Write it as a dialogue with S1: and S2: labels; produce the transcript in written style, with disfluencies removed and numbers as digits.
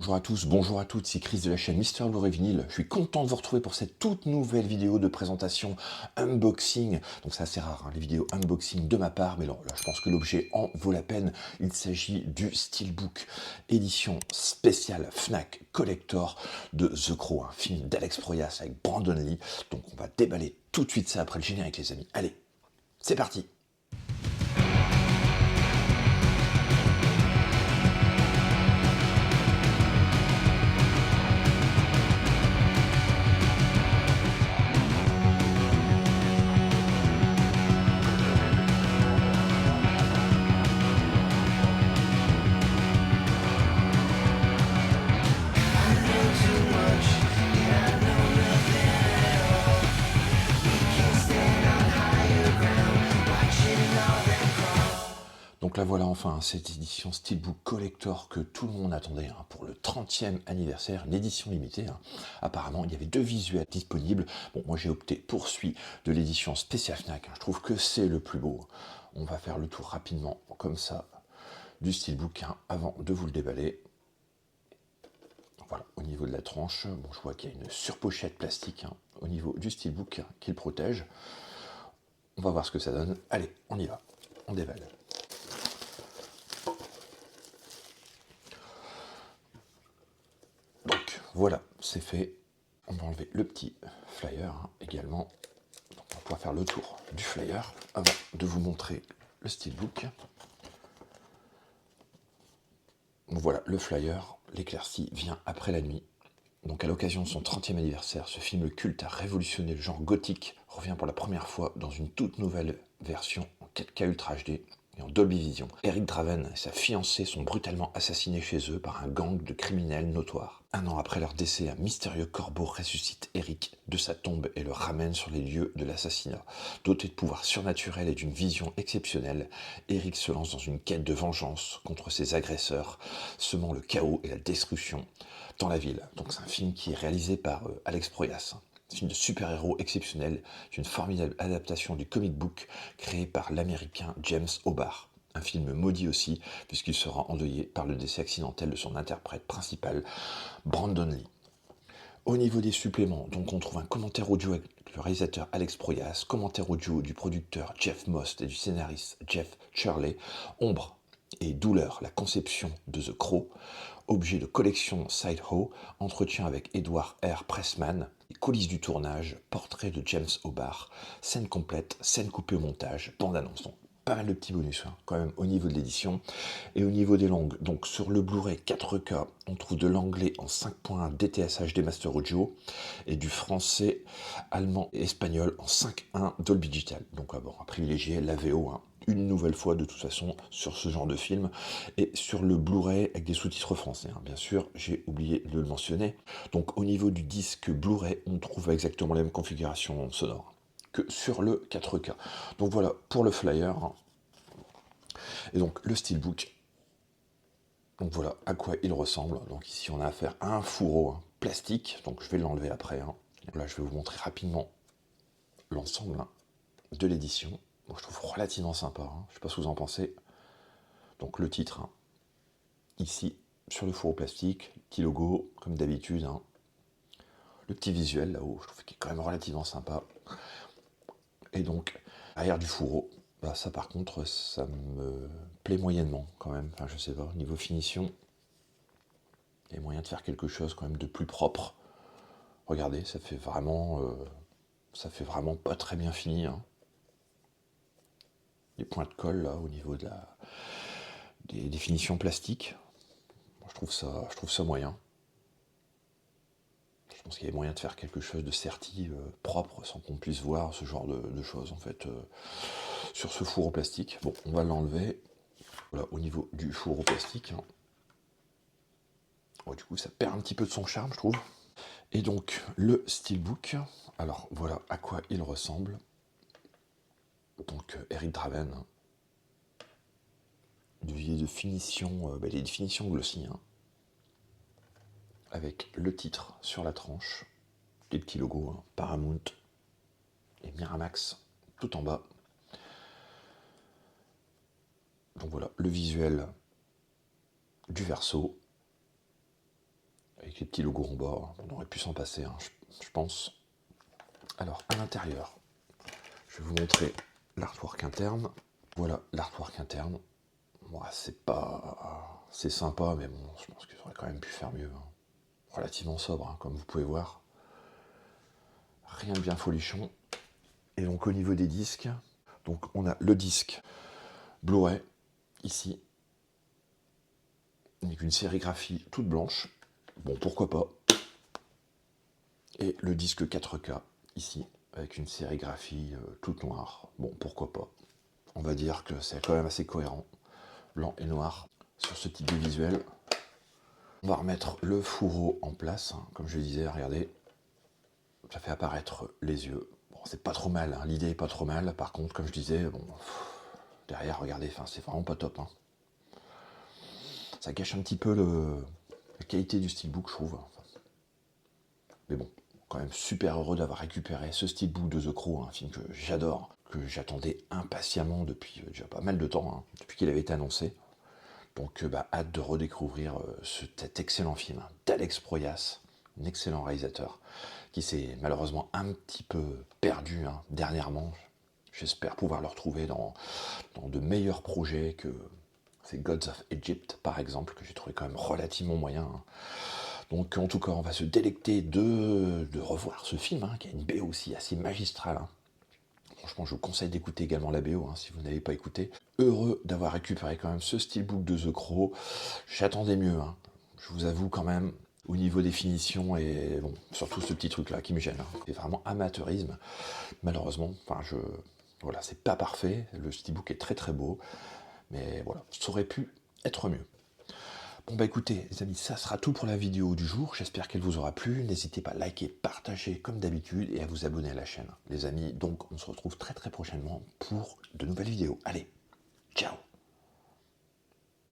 S1: Bonjour à tous, bonjour à toutes, c'est Chris de la chaîne Mister Blu-ray Vinyl. Je suis content de vous retrouver pour cette toute nouvelle vidéo de présentation unboxing. Donc c'est assez rare, hein, les vidéos unboxing de ma part, mais là je pense que l'objet en vaut la peine. Il s'agit du Steelbook édition spéciale Fnac Collector de The Crow, un film d'Alex Proyas avec Brandon Lee. Donc on va déballer tout de suite ça après le générique les amis. Allez, c'est parti! Donc là voilà enfin cette édition Steelbook Collector que tout le monde attendait hein, pour le 30e anniversaire, une édition limitée. Hein. Apparemment il y avait 2 visuels disponibles. Bon moi j'ai opté pour celui de l'édition spéciale Fnac, hein. Je trouve que c'est le plus beau. On va faire le tour rapidement comme ça du Steelbook hein, avant de vous le déballer. Voilà, au niveau de la tranche, bon, je vois qu'il y a une surpochette plastique hein, au niveau du Steelbook hein, qui le protège. On va voir ce que ça donne. Allez, on y va, on déballe. Donc voilà, c'est fait. On va enlever le petit flyer hein, également. Donc, on va pouvoir faire le tour du flyer avant de vous montrer le Steelbook. Donc voilà, le flyer, l'éclaircie vient après la nuit. Donc à l'occasion de son 30e anniversaire, ce film culte a révolutionné le genre gothique, revient pour la première fois dans une toute nouvelle version en 4K Ultra HD et en Dolby Vision. Eric Draven et sa fiancée sont brutalement assassinés chez eux par un gang de criminels notoires. Un an après leur décès, un mystérieux corbeau ressuscite Eric de sa tombe et le ramène sur les lieux de l'assassinat. Doté de pouvoirs surnaturels et d'une vision exceptionnelle, Eric se lance dans une quête de vengeance contre ses agresseurs, semant le chaos et la destruction dans la ville. Donc c'est un film qui est réalisé par Alex Proyas. C'est un film de super-héros exceptionnel, une formidable adaptation du comic book créé par l'américain James O'Barr. Un film maudit aussi, puisqu'il sera endeuillé par le décès accidentel de son interprète principal, Brandon Lee. Au niveau des suppléments, donc on trouve un commentaire audio avec le réalisateur Alex Proyas, commentaire audio du producteur Jeff Most et du scénariste Jeff Shirley, Ombre et Douleur, la conception de The Crow, objet de collection Side-Ho, entretien avec Edward R. Pressman, coulisses du tournage, portrait de James O'Barr, scène complète, scène coupée au montage, bande-annonce. Donc, pas mal de petits bonus hein, quand même au niveau de l'édition et au niveau des langues. Donc sur le Blu-ray 4K, on trouve de l'anglais en 5.1 DTS HD Master Audio et du français, allemand et espagnol en 5.1 Dolby Digital. Donc bon, à privilégier la VO hein, une nouvelle fois de toute façon sur ce genre de film et sur le Blu-ray avec des sous-titres français. Hein. Bien sûr, j'ai oublié de le mentionner. Donc au niveau du disque Blu-ray, on trouve exactement la même configuration sonore que sur le 4K. Donc voilà pour le flyer. Et donc le Steelbook, donc voilà à quoi il ressemble. Donc ici on a affaire à un fourreau hein, plastique, donc je vais l'enlever après. Hein. Là je vais vous montrer rapidement l'ensemble hein, de l'édition. Donc je trouve relativement sympa, hein. Je ne sais pas ce que vous en pensez. Donc le titre, hein, ici sur le fourreau plastique, petit logo comme d'habitude. Hein. Le petit visuel là-haut, je trouve qu'il est quand même relativement sympa. Et donc, arrière du fourreau, bah ça par contre, ça me plaît moyennement quand même. Enfin, je sais pas, niveau finition, il y a moyen de faire quelque chose quand même de plus propre. Regardez, ça fait vraiment pas très bien fini. Hein. Les points de colle là au niveau de des finitions plastiques, je trouve ça moyen. Je pense qu'il y a moyen de faire quelque chose de serti, propre, sans qu'on puisse voir ce genre de choses en fait sur ce four au plastique. Bon, on va l'enlever. Voilà, au niveau du four au plastique. Hein. Oh, du coup, ça perd un petit peu de son charme, je trouve. Et donc, le Steelbook. Alors, voilà à quoi il ressemble. Donc, Eric Draven. Hein. De finition, les définitions glossy. Hein. Avec le titre sur la tranche. Des petits logos, hein, Paramount et Miramax, tout en bas. Donc voilà, le visuel du verso. avec les petits logos en bas. On aurait pu s'en passer, hein, je pense. Alors, à l'intérieur, je vais vous montrer l'artwork interne. Voilà l'artwork interne. Bon, c'est sympa, mais bon, je pense qu'ils auraient quand même pu faire mieux, hein. Relativement sobre, hein, comme vous pouvez voir. Rien de bien folichon. Et donc au niveau des disques, donc on a le disque Blu-ray, ici, avec une sérigraphie toute blanche. Bon, pourquoi pas. Et le disque 4K, ici, avec une sérigraphie toute noire. Bon, pourquoi pas. On va dire que c'est quand même assez cohérent, blanc et noir, sur ce type de visuel. On va remettre le fourreau en place, hein, comme je le disais, regardez, ça fait apparaître les yeux. Bon, c'est pas trop mal, hein, l'idée est pas trop mal, par contre, comme je disais, bon, derrière, regardez, c'est vraiment pas top, hein. Ça gâche un petit peu la qualité du steelbook, je trouve. Mais bon, quand même super heureux d'avoir récupéré ce steelbook de The Crow, un film que j'adore, que j'attendais impatiemment depuis déjà pas mal de temps, hein, depuis qu'il avait été annoncé. Donc hâte de redécouvrir cet excellent film d'Alex Proyas, un excellent réalisateur, qui s'est malheureusement un petit peu perdu, hein, dernièrement. J'espère pouvoir le retrouver dans de meilleurs projets que ces Gods of Egypt, par exemple, que j'ai trouvé quand même relativement moyen, hein. Donc en tout cas, on va se délecter de revoir ce film, hein, qui a une BO aussi assez magistrale, hein. Franchement, je vous conseille d'écouter également la BO, hein, si vous n'avez pas écouté. Heureux d'avoir récupéré quand même ce steelbook de The Crow. J'attendais mieux, hein. Je vous avoue quand même, au niveau des finitions, et bon, surtout ce petit truc-là qui me gêne, hein. C'est vraiment amateurisme, malheureusement. Enfin, voilà, c'est pas parfait. Le steelbook est très très beau, mais voilà, ça aurait pu être mieux. Bon bah écoutez les amis, ça sera tout pour la vidéo du jour, j'espère qu'elle vous aura plu, n'hésitez pas à liker, partager comme d'habitude et à vous abonner à la chaîne. Les amis, donc on se retrouve très très prochainement pour de nouvelles vidéos. Allez, ciao!